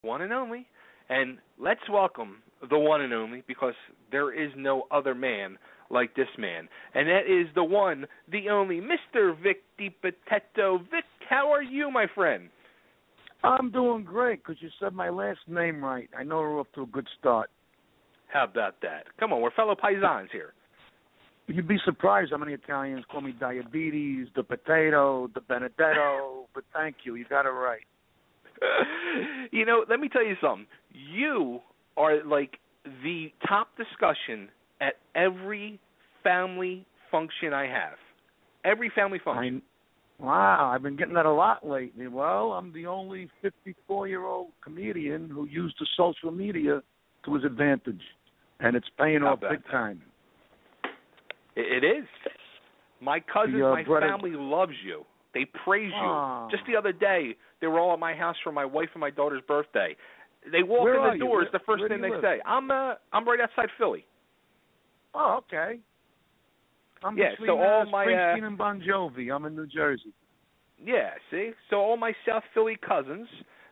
one and only. And let's welcome the one and only, because there is no other man like this man. And that is the one, the only, Mr. Vic DiBitetto. Vic, how are you, my friend? I'm doing great, because you said my last name right. I know we're off to a good start. How about that? Come on, we're fellow paisans here. You'd be surprised how many Italians call me Diabetes, the Potato, the Benedetto, but thank you. You got it right. You know, let me tell you something. You are like the top discussion at every family function I have. Every family function. Wow, I've been getting that a lot lately. Well, I'm the only 54-year-old comedian who used the social media to his advantage, and it's paying off big time. It is. My cousins, my family loves you. They praise you. Just the other day, they were all at my house for my wife and my daughter's birthday. They walk in the doors, the first thing they say, I'm right outside Philly. Oh, okay. I'm between Springsteen and Bon Jovi. I'm in New Jersey. Yeah, see? So all my South Philly cousins,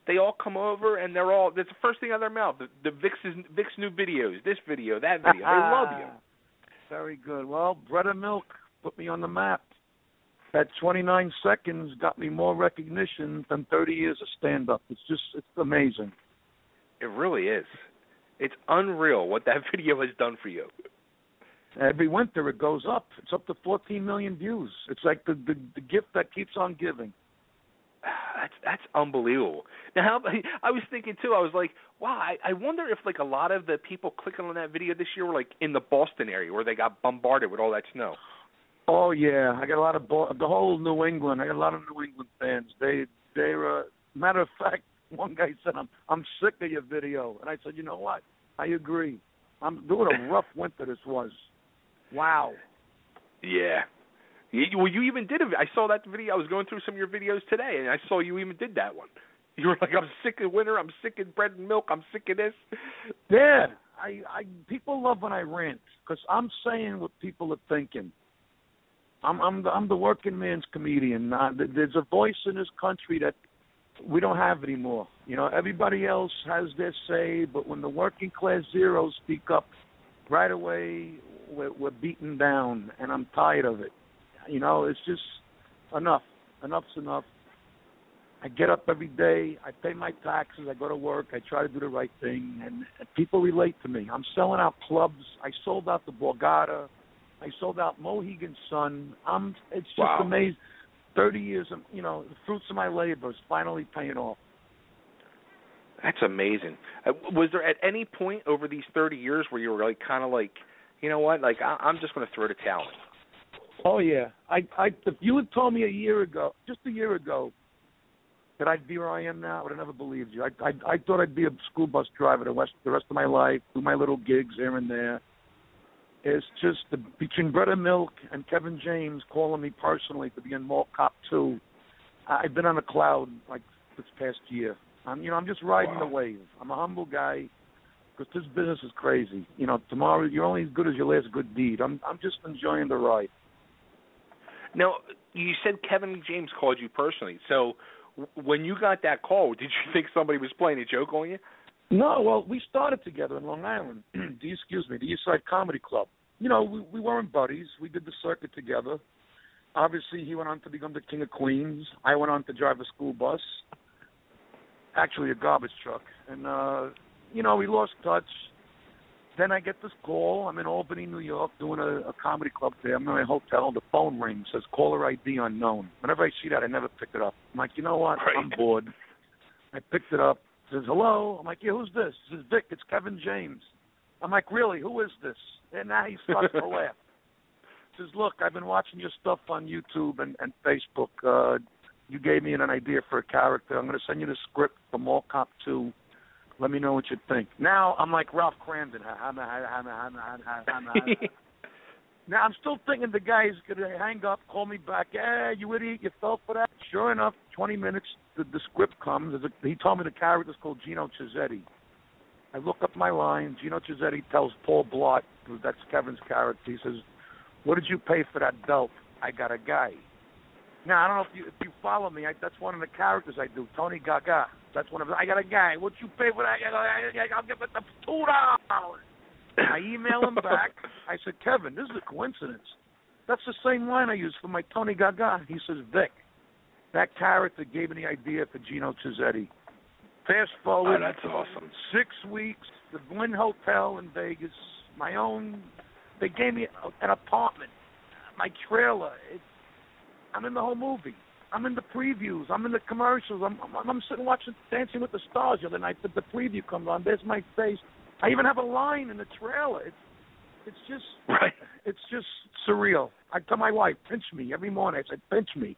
they all come over, and that's the first thing out of their mouth, the Vic's new videos, this video, that video. They love you. Very good. Well, bread and milk put me on the map. That 29 seconds got me more recognition than 30 years of stand-up. It's amazing. It really is. It's unreal what that video has done for you. Every winter it goes up. It's up to 14 million views. It's like the gift that keeps on giving. That's unbelievable. Now, I was thinking too. I was like, wow. I wonder if like a lot of the people clicking on that video this year were like in the Boston area where they got bombarded with all that snow. Oh yeah, I got a lot of the whole New England. I got a lot of New England fans. They're matter of fact, one guy said, "I'm sick of your video," and I said, "You know what? I agree. I'm doing a rough winter. This was. Wow." Yeah. Well, you even did I saw that video. I was going through some of your videos today, and I saw you even did that one. You were like, I'm sick of winter. I'm sick of bread and milk. I'm sick of this. Yeah. People love when I rant because I'm saying what people are thinking. I'm the working man's comedian. There's a voice in this country that we don't have anymore. You know, everybody else has their say, but when the working class zeros speak up, right away we're beaten down, and I'm tired of it. You know, it's just enough. Enough's enough. I get up every day. I pay my taxes. I go to work. I try to do the right thing, and people relate to me. I'm selling out clubs. I sold out the Borgata. I sold out Mohegan Sun. It's just amazing. 30 years of, the fruits of my labor is finally paying off. That's amazing. Was there at any point over these 30 years where you were like kind of like, you know what, like I'm just going to throw the towel in? Oh, yeah. If you had told me just a year ago, that I'd be where I am now, I would have never believed you. I thought I'd be a school bus driver the rest of my life, do my little gigs here and there. It's just between Bread and Milk and Kevin James calling me personally to be in Mall Cop 2, I've been on a cloud like this past year. I'm just riding the wave. I'm a humble guy because this business is crazy. Tomorrow you're only as good as your last good deed. I'm just enjoying the ride. Now, you said Kevin James called you personally. So when you got that call, did you think somebody was playing a joke on you? No, well, we started together in Long Island, the East Side Comedy Club. We weren't buddies. We did the circuit together. Obviously, he went on to become the King of Queens. I went on to drive a school bus, actually a garbage truck. And, we lost touch. Then I get this call. I'm in Albany, New York, doing a comedy club there. I'm in a hotel. The phone rings. Says caller ID unknown. Whenever I see that, I never pick it up. I'm like, you know what? Right. I'm bored. I picked it up. Says, hello. I'm like, yeah, who's this? He says, Vic, it's Kevin James. I'm like, really? Who is this? And now he starts to laugh. He says, look, I've been watching your stuff on YouTube and Facebook. You gave me an idea for a character. I'm going to send you the script for Mall Cop 2. Let me know what you think. Now I'm like Ralph Crandon. Now I'm still thinking the guy's going to hang up, call me back. Hey, you idiot, you fell for that? Sure enough, 20 minutes, the script comes. He told me the character's called Gino Cizzetti. I look up my line. Gino Cizzetti tells Paul Blart, that's Kevin's character, he says, what did you pay for that belt? I got a guy. Now, I don't know if you follow me. That's one of the characters I do, Tony Gaga. That's one of I got a guy. What you pay for that? I'll give it the $2. I email him back. I said, Kevin, this is a coincidence. That's the same line I use for my Tony Gaga. He says, Vic, that character gave me the idea for Gino Cizzetti. Fast forward. Oh, that's awesome. 6 weeks, the Wynn Hotel in Vegas, my own. They gave me an apartment, my trailer. I'm in the whole movie. I'm in the previews. I'm in the commercials. I'm sitting watching Dancing with the Stars the other night. The preview comes on. There's my face. I even have a line in the trailer. It's just right. It's just surreal. I tell my wife, pinch me every morning. I said, pinch me.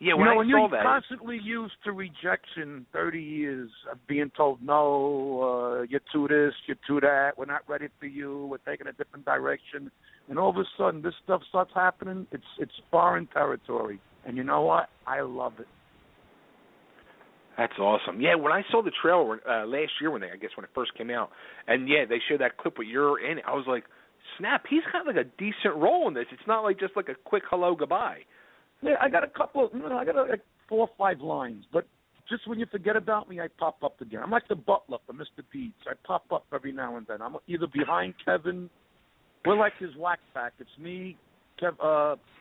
Yeah, when when you're constantly used to rejection, 30 years of being told, no, you're too this, you're too that, we're not ready for you, we're taking a different direction, and all of a sudden this stuff starts happening, it's foreign territory. And you know what? I love it. That's awesome. Yeah, when I saw the trailer last year when it first came out, and yeah, they showed that clip where you're in it, I was like, snap, he's got like a decent role in this. It's not like just like a quick hello, goodbye. Yeah, I got a couple. I got like 4 or 5 lines, but just when you forget about me, I pop up again. I'm like the butler for Mr. Deeds. I pop up every now and then. I'm either behind Kevin. We're like his whack pack. It's me,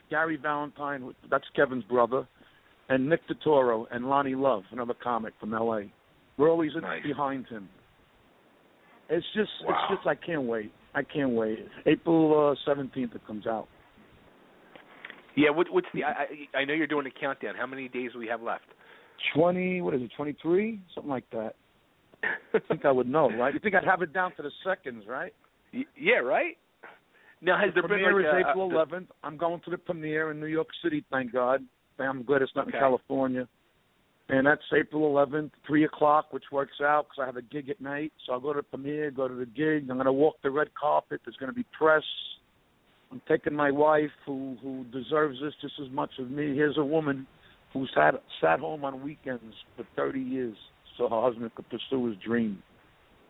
Gary Valentine. That's Kevin's brother, and Nick DeToro and Lonnie Love, another comic from L.A. We're always behind him. It's just I can't wait. April 17th it comes out. Yeah, what's the? I know you're doing a countdown. How many days do we have left? 20. What is it? 23? Something like that. I think I would know, right? You think I'd have it down to the seconds, right? Yeah, right. Now has there been premiere is April 11th. I'm going to the premiere in New York City. Thank God. I'm glad it's not in California. And that's April 11th, 3:00, which works out because I have a gig at night. So I'll go to the premiere, go to the gig. I'm going to walk the red carpet. There's going to be press. I'm taking my wife, who deserves this just as much as me. Here's a woman who's sat home on weekends for 30 years so her husband could pursue his dream.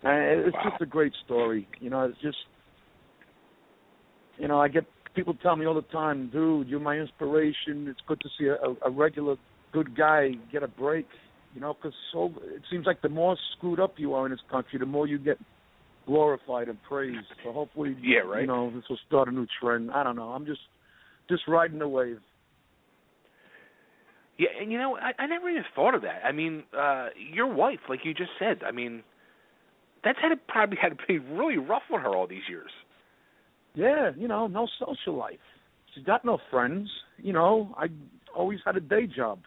And it's just a great story. It's just, I get people tell me all the time, dude, you're my inspiration. It's good to see a regular good guy get a break, because it seems like the more screwed up you are in this country, the more you get glorified and praised. So hopefully, this will start a new trend. I don't know. I'm just riding the wave. Yeah, and I never even thought of that. I mean, your wife, like you just said, I mean, that's probably had to be really rough on her all these years. Yeah, no social life. She's got no friends. I always had a day job,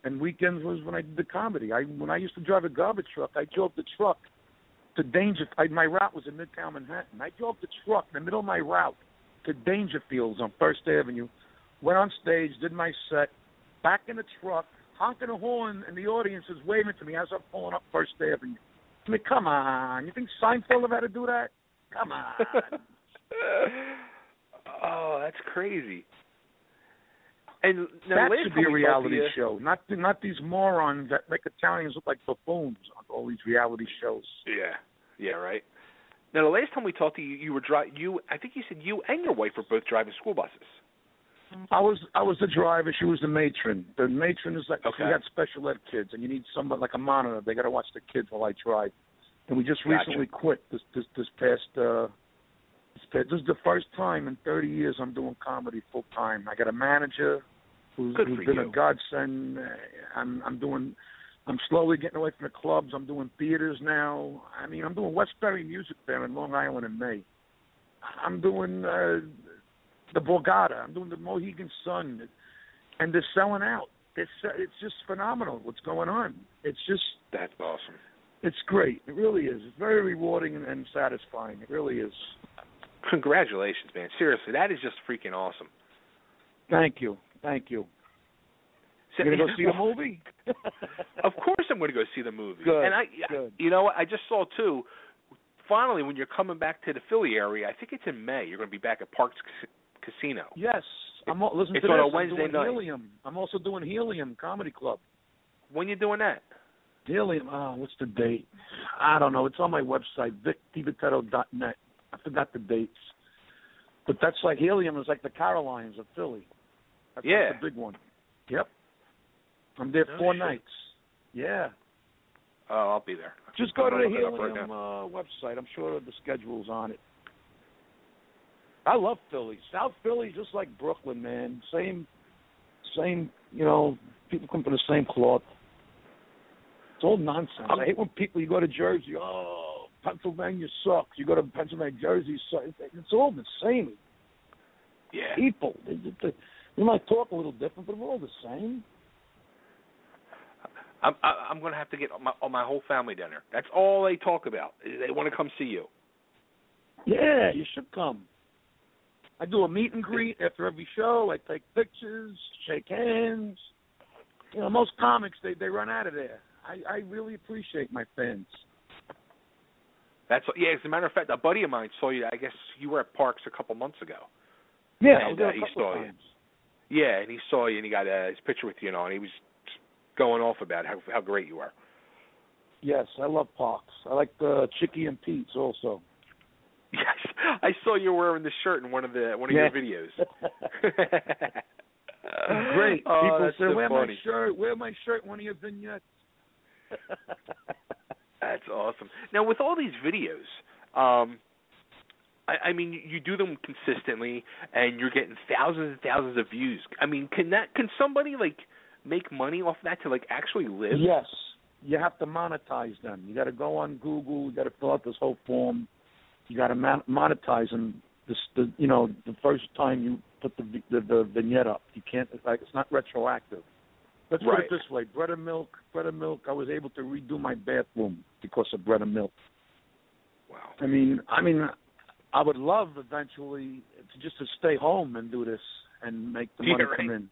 and weekends was when I did the comedy. When I used to drive a garbage truck, I drove the truck to my route was in Midtown Manhattan. I drove the truck in the middle of my route to Dangerfields on First Avenue, went on stage, did my set, back in the truck, honking a horn, and the audience is waving to me as I'm pulling up First Avenue. I mean, come on. You think Seinfeld ever had to do that? Come on. Oh, that's crazy. And that should be a reality show, not these morons that make Italians look like buffoons on all these reality shows. Yeah, right. Now, the last time we talked to you, I think you said you and your wife were both driving school buses. I was the driver. She was the matron. The matron is like, we got special ed kids, and you need somebody like a monitor. They got to watch the kids while I drive. And we just recently quit this past. This is the first time in 30 years I'm doing comedy full time. I got a manager who's been a godsend. I'm slowly getting away from the clubs. I'm doing theaters now. I mean, I'm doing Westbury Music Fair in Long Island in May. I'm doing the Borgata. I'm doing the Mohegan Sun, and they're selling out. It's just phenomenal what's going on. That's awesome. It's great. It really is. It's very rewarding and satisfying. It really is. Congratulations, man. Seriously, that is just freaking awesome. Thank you. You going to go see the movie? Of course I'm going to go see the movie. Good. And Good. You know what? I just saw, too, finally, when you're coming back to the Philly area, I think it's in May, you're going to be back at Parks Casino. Yes. Listen it's to on this. a Wednesday night. Helium. I'm also doing Helium Comedy Club. When you doing that? Helium. What's the date? I don't know. It's on my website, That's the big one. Yep. I'm there 4 nights. Yeah. Oh, I'll be there. Just go to the Helium website. I'm sure the schedule's on it. I love Philly. South Philly, just like Brooklyn, man. Same, people come from the same cloth. It's all nonsense. I hate when you go to Jersey, Pennsylvania sucks. You go to Pennsylvania, Jersey sucks. It's all the same. Yeah. People. They might talk a little different, but we're all the same. I'm going to have to get my whole family down there. That's all they talk about. They want to come see you. Yeah, you should come. I do a meet and greet after every show. I take pictures, shake hands. Most comics, they run out of there. I really appreciate my fans. As a matter of fact, a buddy of mine saw you. I guess you were at Parks a couple months ago. Yeah, and, I was there a couple of times. Yeah, and he saw you, and he got his picture with you, and he was going off about how great you are. Yes, I love Parks. I like the Chicky and Pete's also. Yes, I saw you wearing the shirt in one of your videos. Great. People say, so "Wear funny. my shirt. Wear my shirt." One of your vignettes. That's awesome. Now, with all these videos, I mean, you do them consistently, and you're getting thousands and thousands of views. I mean, can somebody make money off that to actually live? Yes, you have to monetize them. You got to go on Google. You got to fill out this whole form. You got to monetize them. The first time you put the vignette up, you can't. It's not retroactive. Let's put it this way: Bread and Milk. I was able to redo my bathroom because of Bread and Milk. Wow. I mean, I would love eventually to stay home and do this and make the money come in.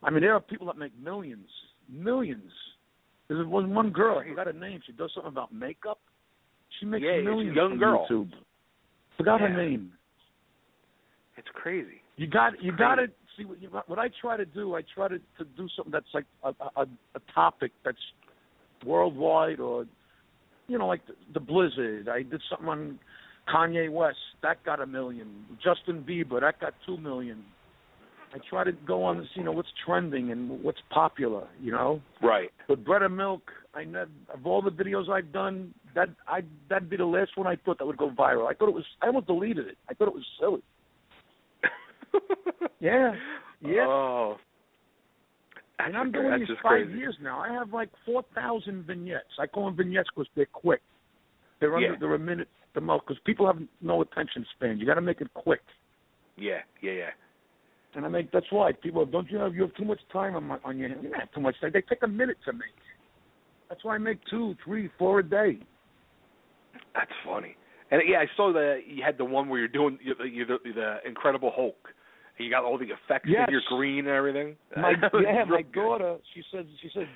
I mean, there are people that make millions. There was one girl. I forgot her name. She does something about makeup. She makes millions young girl. YouTube. Forgot her name. It's crazy. You got to see what I try to do. I try to do something that's like a topic that's worldwide, or like the Blizzard. I did something on Kanye West. That got 1 million. Justin Bieber. That got 2 million. I try to go on this, what's trending and what's popular, Right. But Bread and Milk, of all the videos I've done, that'd be the last one I thought that would go viral. I almost deleted it. I thought it was silly. Yeah. Oh. And I'm doing these 5 years now. I have 4,000 vignettes. I call them vignettes because they're quick. They're a minute the most, because people have no attention span. You got to make it quick. Yeah. And that's why people you have too much time on your hands. You don't have too much time. They take a minute to make. That's why I make 2, 3, 4 a day. That's funny. And I saw that you had the one where you're doing the Incredible Hulk. And you got all the effects in your green and everything. My daughter, she says,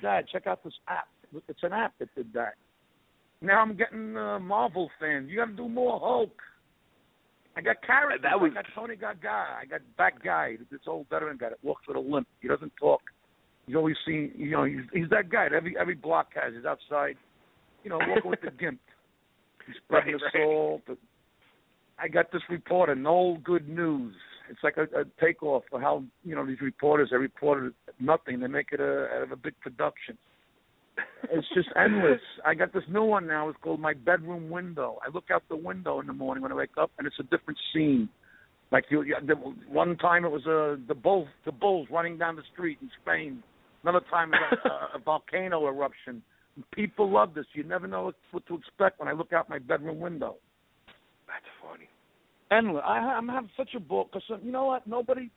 Dad, check out this app. It's an app that did that. Now I'm getting Marvel fans. You got to do more Hulk. I got characters. I got Tony Gaga. I got that guy, this old veteran guy that walks with a limp. He doesn't talk. You always see, he's that guy that every block has. He's outside, walking with the gimp. He's spreading the salt. I got this reporter, No Good News. It's like a takeoff for how, these reporters, they reported nothing. They make it out of a big production. It's just endless. I got this new one now. It's called My Bedroom Window. I look out the window in the morning when I wake up, and it's a different scene. Like one time it was the bulls running down the street in Spain. Another time it was a volcano eruption. People love this. You never know what to expect when I look out my bedroom window. That's funny. Endless. I'm having such a ball because you know what? Nobody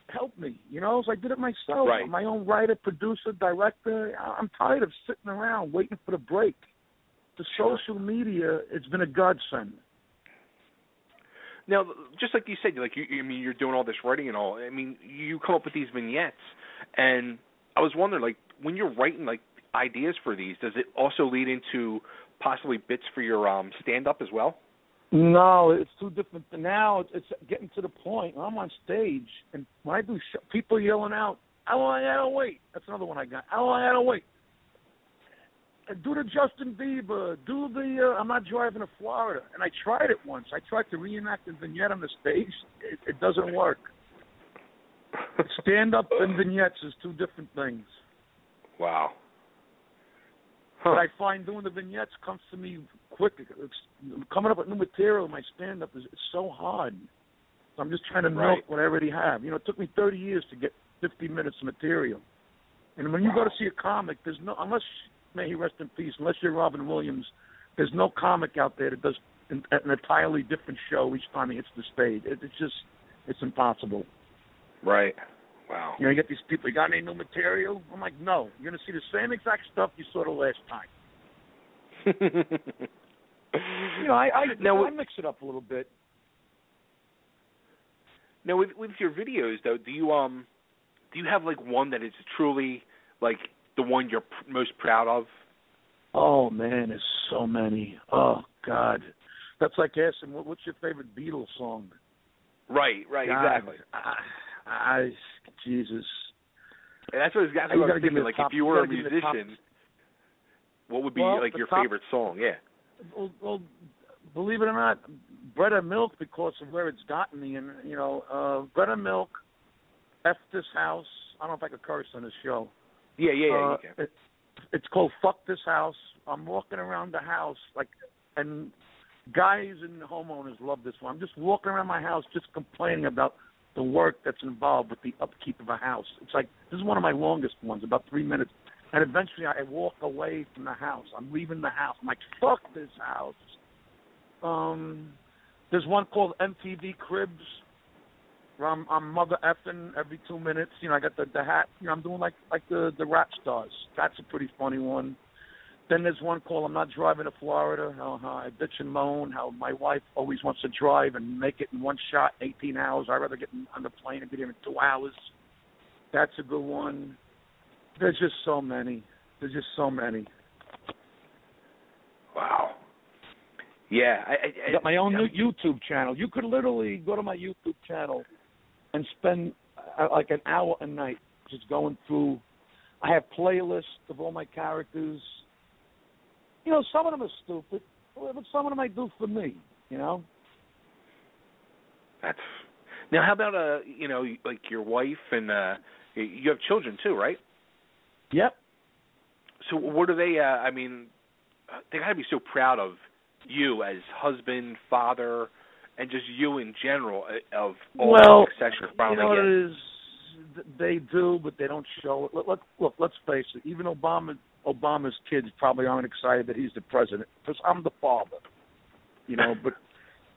helped me. So I did it myself. Right. I'm my own writer, producer, director. I'm tired of sitting around waiting for the break. The social media, it's been a godsend. Now, just like you said, you're doing all this writing and all. I mean, you come up with these vignettes, and I was wondering, when you're writing ideas for these, does it also lead into possibly bits for your stand-up as well? No, it's too different. Now it's getting to the point where I'm on stage, and when I do people yelling out, "I want to wait." That's another one I got. I want to wait. Do the Justin Bieber. Do the I'm not driving to Florida. And I tried it once. I tried to reenact the vignette on the stage. It doesn't work. Stand-up and vignettes is two different things. Wow. Huh. But I find doing the vignettes comes to me quick. Coming up with new material in my stand-up it's so hard. So I'm just trying to milk what I already have. You know, it took me 30 years to get 50 minutes of material. And when you go to see a comic, there's no, unless, may he rest in peace, unless you're Robin Williams, there's no comic out there that does an entirely different show each time he hits the stage. It's impossible. Right. Wow. You know, you get these people, you got any new material? I'm like, no. You're going to see the same exact stuff you saw the last time. You know, I mix it up a little bit. Now, with your videos, though, do you have, like, one that is truly, like, the one you're most proud of? Oh, man, there's so many. Oh, God. That's like asking, what's your favorite Beatles song? Right, God, exactly. Jesus. And that's what I was thinking. Like, if you were a musician, what would be, like, your favorite song? Yeah. Well, believe it or not, Bread and Milk, because of where it's gotten me. And, you know, Bread and Milk, F This House. I don't know if I could curse on this show. Yeah, you can. It's called Fuck This House. I'm walking around the house, like, and guys and homeowners love this one. I'm just walking around my house just complaining about the work that's involved with the upkeep of a house. It's like, this is one of my longest ones, about 3 minutes. And eventually I walk away from the house. I'm leaving the house. I'm like, fuck this house. There's one called MTV Cribs, where I'm mother effing every 2 minutes. You know, I got the hat. You know, I'm doing like the rap stars. That's a pretty funny one. Then there's one called I'm Not Driving to Florida, how I bitch and moan, how my wife always wants to drive and make it in one shot, 18 hours. I'd rather get on the plane and be there in 2 hours. That's a good one. There's just so many. Wow. Yeah. I got my own new YouTube channel. You could literally go to my YouTube channel and spend like an hour a night just going through. I have playlists of all my characters. You know, some of them are stupid, but some of them I do for me, you know? Now, how about, you know, like your wife and you have children too, right? Yep. So what are they, I mean, they got to be so proud of you as husband, father, and just you in general of all the success you're finally getting. You know what it is? They do, but they don't show it. Look, let's face it. Even Obama's kids probably aren't excited that he's the president, because I'm the father, you know. But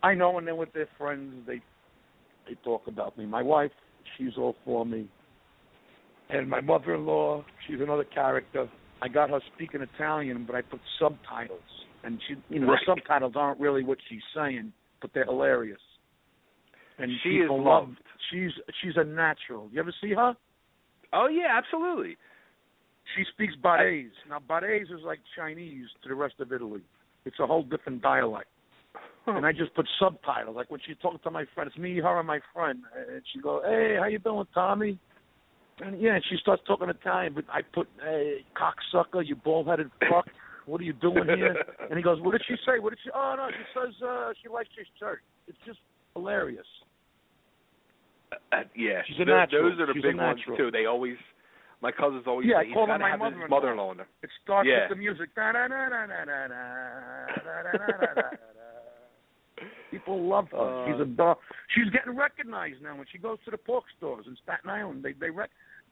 I know when they're with their friends, they talk about me. My wife, she's all for me. And my mother-in-law, she's another character. I got her speaking Italian, but I put subtitles. And she, you know, the subtitles aren't really what she's saying, but they're hilarious. And she is loved. She's a natural. You ever see her? Oh yeah, absolutely. She speaks Barese. Now Barese is like Chinese to the rest of Italy. It's a whole different dialect. And I just put subtitles. Like when she's talking to my friend, it's me, her, and my friend. And she goes, "Hey, how you doing, Tommy?" And yeah, she starts talking Italian, but I put, "Hey, cocksucker, you bald-headed fuck. What are you doing here?" And he goes, "What did she say? Oh, no, she says she likes your shirt." It's just hilarious. Yeah. She's a natural. Those are the big ones, too. They always, my cousins always say, he's got to have his mother-in-law in there. It starts with the music. People love her. She's a dog. She's getting recognized now when she goes to the pork stores in Staten Island.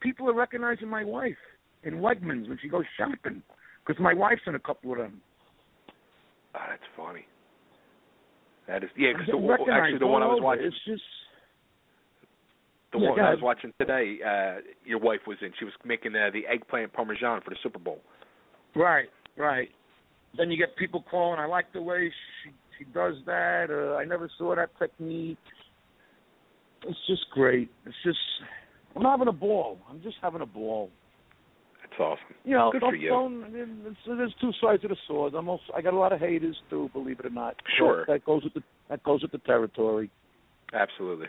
People are recognizing my wife in Wegmans when she goes shopping, because my wife's in a couple of them. Oh, that's funny. That is, yeah, because actually the one I was watching. It's just... The one I was watching today, your wife was in. She was making the eggplant parmesan for the Super Bowl. Right. Then you get people calling, "I like the way she does that," or "I never saw that technique." It's just great. I'm having a ball. I'm just having a ball. That's awesome. You know, good for you. There's two sides of the sword. I got a lot of haters too, believe it or not. Sure. So that goes with the territory. Absolutely.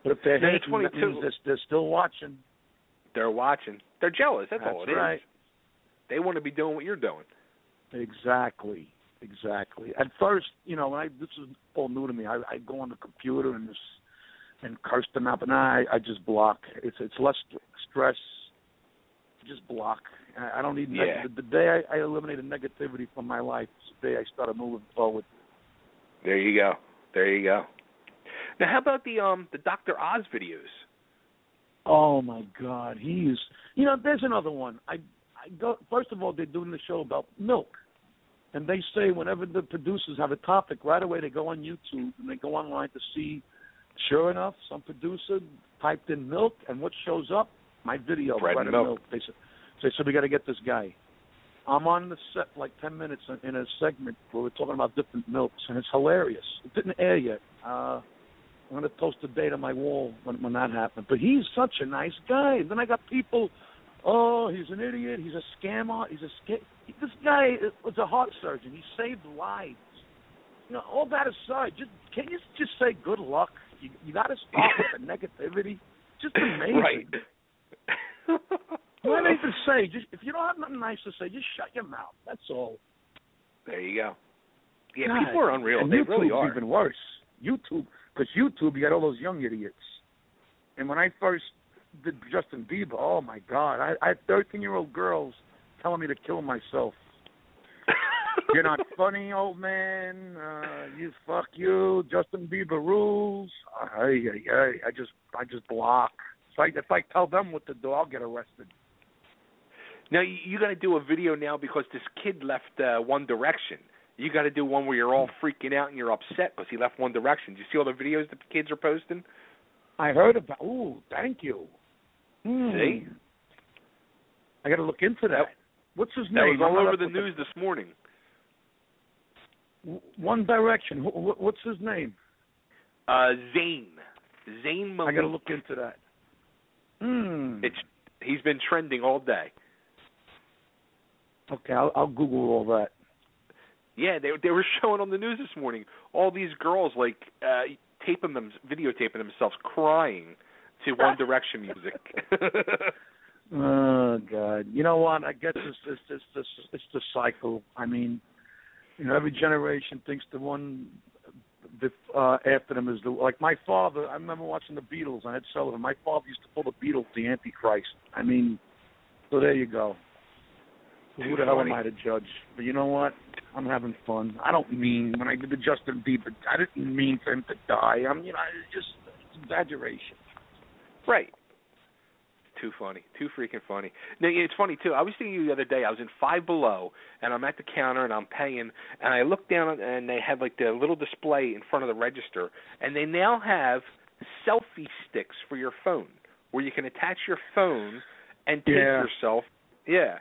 But if they're hating, that means they're still watching. They're watching. They're jealous. That's all it right. is. They want to be doing what you're doing. Exactly. At first, you know, this is all new to me. I go on the computer and and curse them out. But now I just block. It's less stress. Just block. I don't need the day I eliminated negativity from my life. It's the day I started moving forward. There you go. There you go. Now, how about the Dr. Oz videos? Oh my God, he's. There's another one. I go. First of all, they're doing the show about milk, and they say whenever the producers have a topic, right away they go on YouTube and they go online to see. Sure enough, some producer typed in milk, and what shows up? My video. Bread and milk. They said we got to get this guy. I'm on the set like 10 minutes in a segment where we're talking about different milks, and it's hilarious. It didn't air yet. I'm going to post a date on my wall when that happens. But he's such a nice guy. Then I got people, he's an idiot. He's a scammer. This guy was a heart surgeon. He saved lives. All that aside, can you just say good luck? You got to stop with the negativity. Just amazing. Right. What I need to say, if you don't have nothing nice to say, just shut your mouth. That's all. There you go. Yeah, God, people are unreal. And they YouTube's really are. Even worse. Because YouTube, you got all those young idiots. And when I first did Justin Bieber, oh my God, I had 13-year-old girls telling me to kill myself. You're not funny, old man. Fuck you. Justin Bieber rules. I just block. If I tell them what to do, I'll get arrested. Now, you got to do a video now because this kid left One Direction. You got to do one where you're all freaking out and you're upset because he left One Direction. Do you see all the videos that the kids are posting? I heard about. Ooh, thank you. See? I got to look into that. What's his name? That was all over the news this morning. One Direction. What's his name? Zayn Malik. I got to look into that. He's been trending all day. Okay, I'll Google all that. Yeah, they were showing on the news this morning all these girls videotaping themselves crying to One Direction music. Oh God! You know what? I guess it's the cycle. I mean, every generation thinks the one after them is like my father. I remember watching the Beatles on Ed Sullivan. My father used to call the Beatles the Antichrist. I mean, so there you go. Who the hell am I to judge? But you know what? I'm having fun. I don't mean when I did the Justin Bieber. I didn't mean for him to die. It's exaggeration. Right. Too funny. Too freaking funny. Now, it's funny, too. I was thinking the other day, I was in Five Below, and I'm at the counter, and I'm paying, and I look down, and they have, the little display in front of the register, and they now have selfie sticks for your phone, where you can attach your phone and take yourself. Yeah.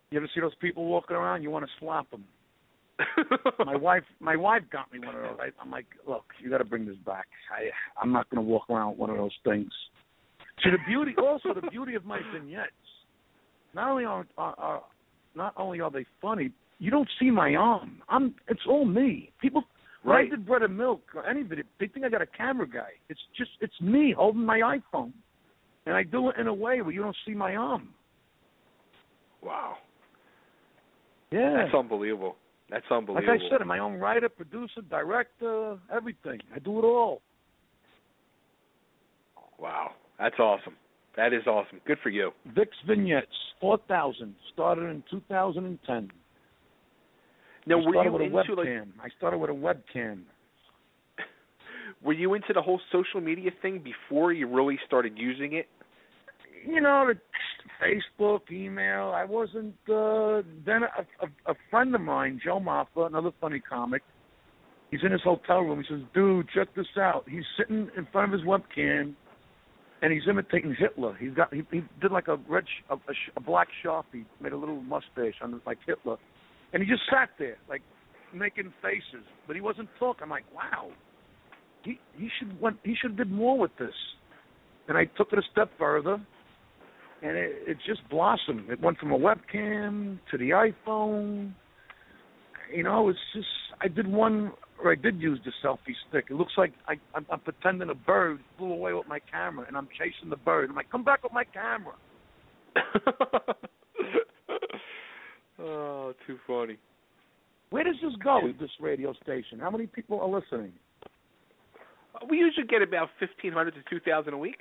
You ever see those people walking around? You want to slap them. My wife got me one of those. I'm like, look, you got to bring this back. I'm not going to walk around with one of those things. See, the beauty of my vignettes, not only are they funny, you don't see my arm. It's all me. People, when I did Bread and Milk or any video, they think I got a camera guy. It's me holding my iPhone, and I do it in a way where you don't see my arm. Wow. Yeah. That's unbelievable. Like I said, I'm my own writer, producer, director, everything. I do it all. Wow. That's awesome. That is awesome. Good for you. Vic's Vignettes, 4,000. Started in 2010. Now, were you into webcam? I started with a webcam. Were you into the whole social media thing before you really started using it? The Facebook, email. I wasn't. Then a friend of mine, Joe Maffa, another funny comic, he's in his hotel room. He says, "Dude, check this out." He's sitting in front of his webcam, and he's imitating Hitler. He did like a black Sharpie, made a little mustache on like Hitler, and he just sat there like making faces, but he wasn't talking. I'm like, wow, he should have did more with this. And I took it a step further. And it just blossomed. It went from a webcam to the iPhone. It's just, I did one where I did use the selfie stick. It looks like I'm pretending a bird flew away with my camera, and I'm chasing the bird. I'm like, come back with my camera. Oh, too funny. Where does this go, this radio station? How many people are listening? We usually get about 1,500 to 2,000 a week.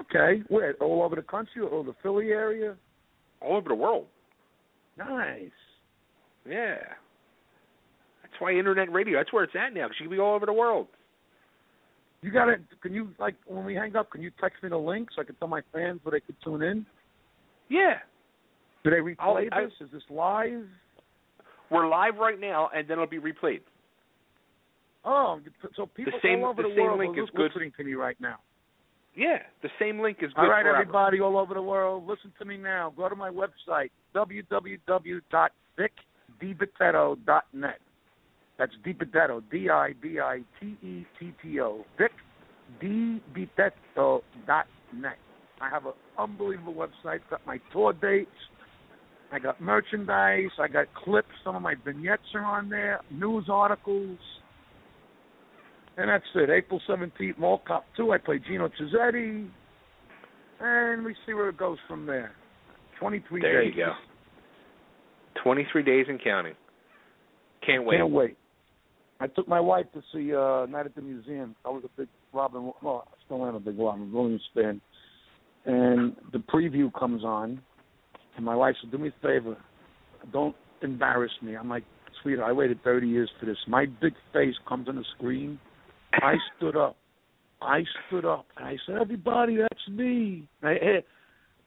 Okay. Where? All over the country or the Philly area? All over the world. Nice. Yeah. That's why internet radio, that's where it's at now, because you can be all over the world. You got it. Can you, like, when we hang up, can you text me the link so I can tell my fans where they could tune in? Yeah. Do they replay this? Is this live? We're live right now, and then it'll be replayed. Oh, so people all over the world are listening to me right now. Yeah, the same link is good. All right, forever. everybody all over the world, listen to me now. Go to my website, www.vicdibitetto.net. That's DiBitetto, DiBitetto, vicdibitetto.net. I have an unbelievable website. Got my tour dates. I got merchandise. I got clips. Some of my vignettes are on there. News articles. And that's it. April 17th, Mall Cop 2. I play Gino Cizzetti. And we see where it goes from there. 23 days. There you go. 23 days and counting. Can't wait. Can't wait. I took my wife to see Night at the Museum. I was a big Robin, well, I still am a big Robin Williams fan. And the preview comes on. And my wife said, do me a favor. Don't embarrass me. I'm like, sweetheart, I waited 30 years for this. My big face comes on the screen. I stood up. And I said, everybody, that's me.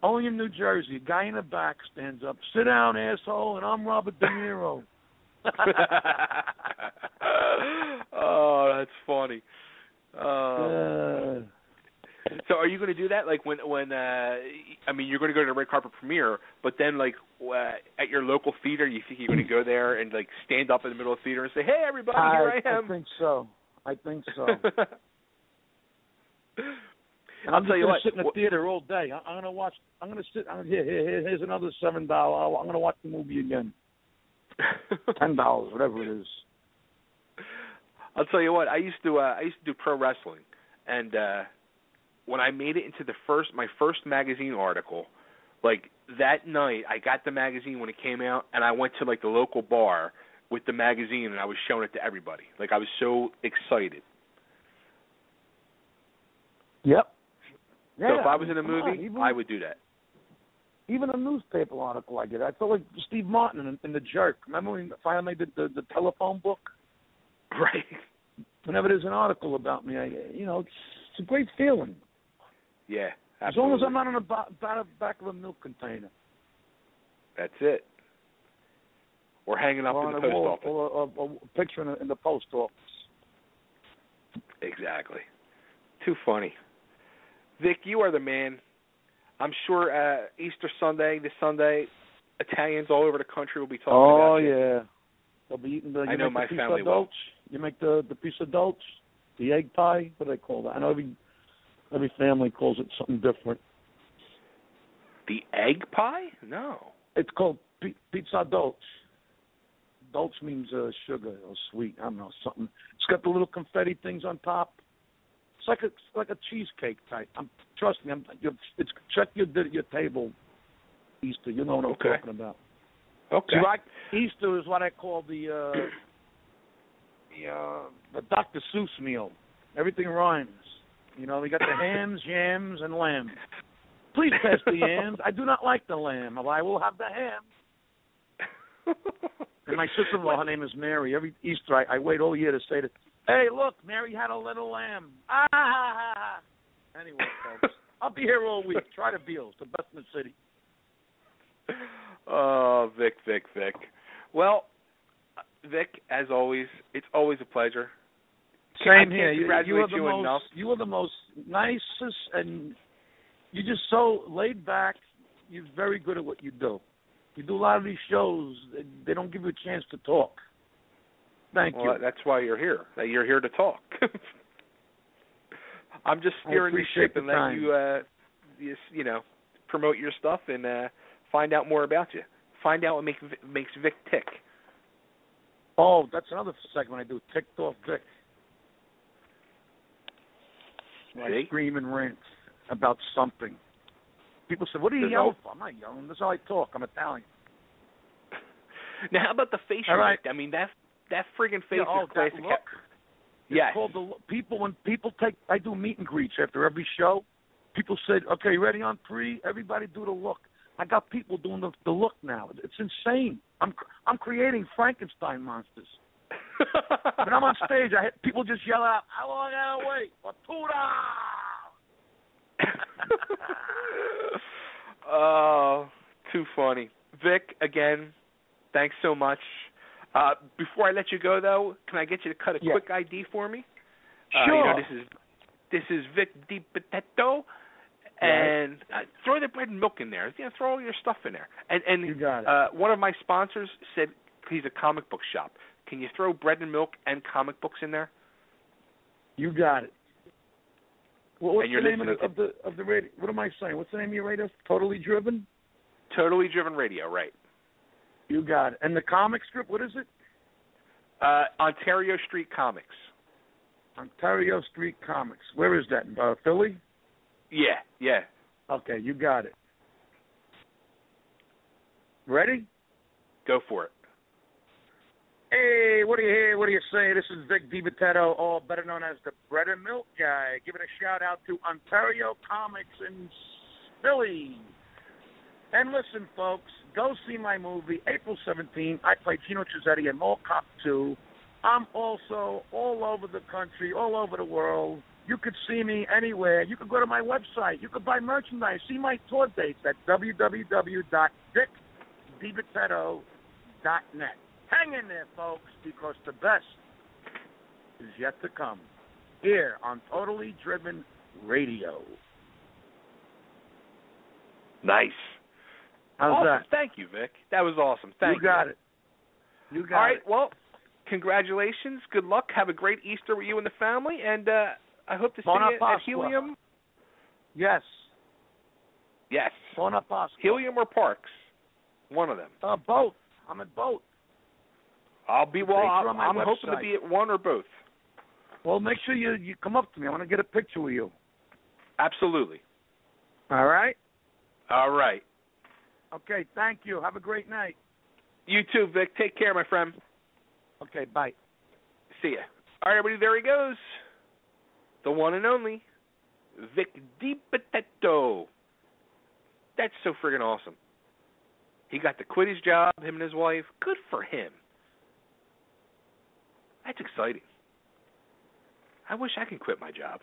Only in New Jersey, a guy in the back stands up. Sit down, asshole, and I'm Robert De Niro. Oh, that's funny. So are you going to do that? Like when I mean, you're going to go to the red carpet premiere, but then like at your local theater, you think you're going to go there and like stand up in the middle of the theater and say, hey, everybody, here I am. I think so. And I'll tell you what. Sit in the theater all day. I'm going to watch. I'm going to sit. Here's another $7. I'm going to watch the movie again. $10, whatever it is. I'll tell you what. I used to do pro wrestling, and when I made it into my first magazine article, like that night, I got the magazine when it came out, and I went to like the local bar with the magazine, and I was showing it to everybody. Like I was so excited. Yep. So if I was in a movie, I would do that. Even a newspaper article I did. I felt like Steve Martin in The Jerk. Remember when finally did the telephone book? Right. Whenever there's an article about me, it's a great feeling. Yeah, absolutely. As long as I'm not on the back of a milk container. That's it. Or hanging up in the post office. Or a picture in the post office. Exactly. Too funny. Vic, you are the man. I'm sure Easter Sunday, this Sunday, Italians all over the country will be talking about you. Oh, yeah. They'll be eating I know my family will. You make the piece of dolce, the egg pie. What do they call that? I know every family calls it something different. The egg pie? No. It's called pizza dolce. Dolce means sugar or sweet. I don't know, something. It's got the little confetti things on top. It's like a cheesecake type. Trust me. Check your table, Easter. You know what I'm talking about. Okay. See, Easter is what I call the Dr. Seuss meal. Everything rhymes. We got the hams, yams, and lamb. Please pass the yams. I do not like the lamb. I will have the ham. And my sister-in-law, her name is Mary. Every Easter, I wait all year to say that. Hey, look, Mary had a little lamb. Ah! Anyway, folks, I'll be here all week. Try the Beals, the best in the city. Oh, Vic. Well, Vic, as always, it's always a pleasure. Same here. You are the most nicest, and you're just so laid back. You're very good at what you do. You do a lot of these shows. They don't give you a chance to talk. Thank you. That's why you're here. You're here to talk. I'm just steering the ship and let you, promote your stuff and find out more about you. Find out what makes Vic tick. Oh, that's another segment I do. Ticked off Vic. I scream and rant about something. People say, "What are you yelling for?" I'm not yelling. That's how I talk. I'm Italian. Now, how about the facial? Right. I mean, that friggin' face is classic. That look? Yes. called when people I do meet and greets after every show. People said, "Okay, ready on 3? Everybody do the look." I got people doing the look now. It's insane. I'm creating Frankenstein monsters. When I'm on stage, people just yell out, "How long I gotta wait? Batuta!" Oh, too funny. Vic, again, thanks so much. Before I let you go, though, can I get you to cut a quick ID for me? Sure. This is Vic DiBitetto, and throw the bread and milk in there. Throw all your stuff in there. And you got it. One of my sponsors said he's a comic book shop. Can you throw bread and milk and comic books in there? You got it. Well, what's the name of the radio? What am I saying? What's the name of your radio? Totally Driven? Totally Driven Radio, right. You got it. And the comic strip, what is it? Ontario Street Comics. Ontario Street Comics. Where is that? Philly? Yeah. Okay, you got it. Ready? Go for it. Hey, what do you hear? What do you say? This is Vic DiBitetto, or better known as the Bread and Milk Guy, giving a shout-out to Ontario Comics in Philly. And listen, folks, go see my movie, April 17th. I play Gino Chizetti in Mall Cop 2. I'm also all over the country, all over the world. You could see me anywhere. You could go to my website. You could buy merchandise. See my tour dates at www.vicdibitetto.net. Hang in there, folks, because the best is yet to come here on Totally Driven Radio. Nice. How's awesome. that? Thank you, Vic. That was awesome. Thank you. You got it. You got it. All right, well, congratulations. Good luck. Have a great Easter with you and the family, and I hope to see you at Helium. Yes. Yes. Buona Pasqua. Helium or Parks? One of them. Both. I'm at both. I'm hoping to be at one or both. Well, make sure you come up to me. I want to get a picture with you. Absolutely. All right? All right. Okay, thank you. Have a great night. You too, Vic. Take care, my friend. Okay, bye. See ya. All right, everybody, there he goes. The one and only Vic DiBitetto. That's so friggin' awesome. He got to quit his job, him and his wife. Good for him. That's exciting. I wish I could quit my job.